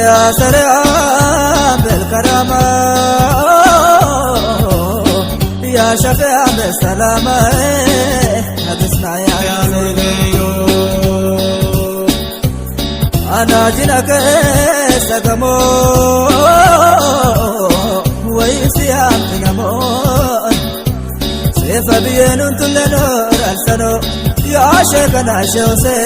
يا سلام بالكرامة يا شفيع بالسلامة هتسمع يا سيدي أنا جنك سقمو ويسيام تنمون سيف بينون تلنور السنو يا شيخنا شوسي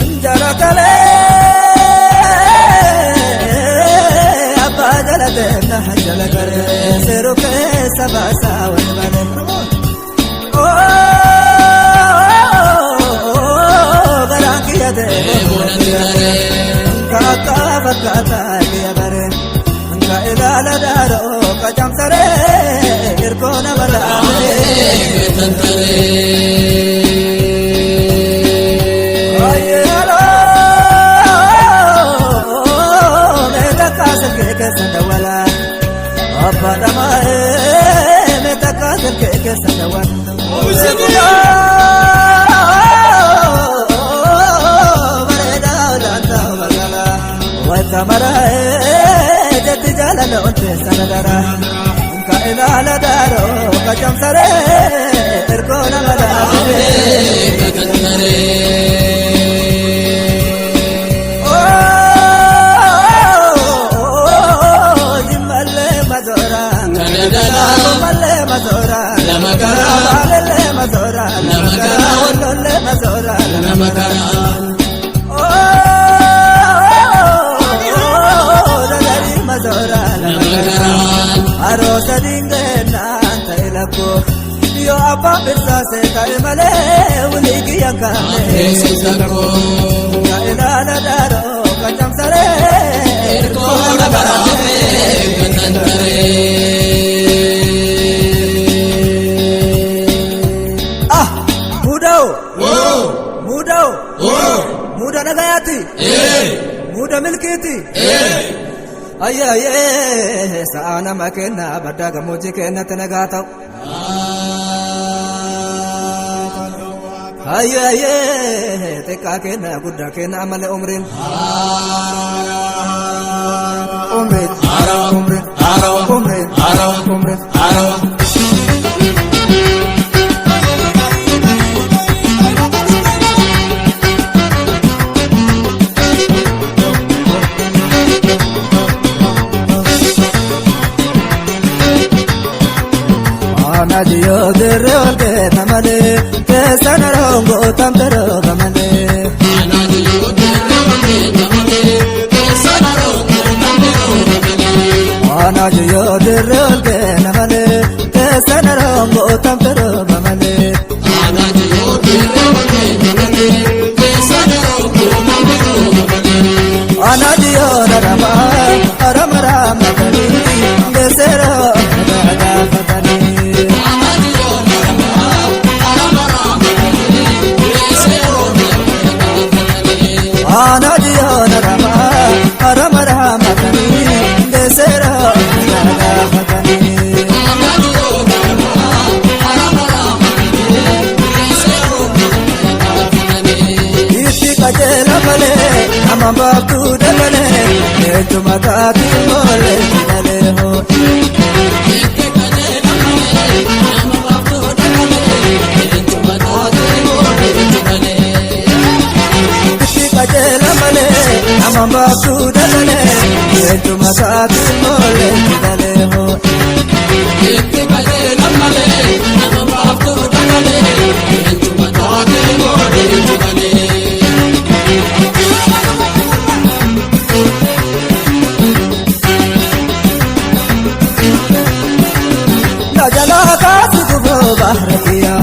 من جرك لي أبا جلد نحجل كري سيروك سبا ساوي بلد غراك يا دي كاكا فكاتا يا بري انك إلى لدارو كجام سري يركون بلامي أيالو متكاسل كيك سندولا أبا دمائي متكاسل كيك سندولا وتمرا جت جلال انت سندرا انك الى لدارو كجم سري اركون ملامي Arosa dingena antailako yo apa bisa sekai male uligi yakane sesako ila daro kacam sare erko nagarame kanantare ah mudau muda nagayati muda milkiti aye saana makena badaga muji kena tenagata aye teka kena gudda kena amal umrin Najiyo derol ke tamale kesanarong tamtero tamale Najiyo derol ke tamale kesanarong tamtero tamale Najiyo derol ke tamale kesanarong tamtero tamale Najiyo derol ke tamale kesanarong tamtero tamale Najiyo darama aramara matani desero fatani Najiyo narama aramara matani desero fatani Najiyo narama aramara matani desero fatani Iti kajela male amamba tu dalale etu makati mole dalale ho Iti kajela male amamba tu dalale etu makati mole dalale Kajela male, amamba tu dalale, yetu masatu mole dalale ho. Yetu kajela male, amamba tu dalale, yetu masatu mole dalale. La jala ka tu bahar kiya.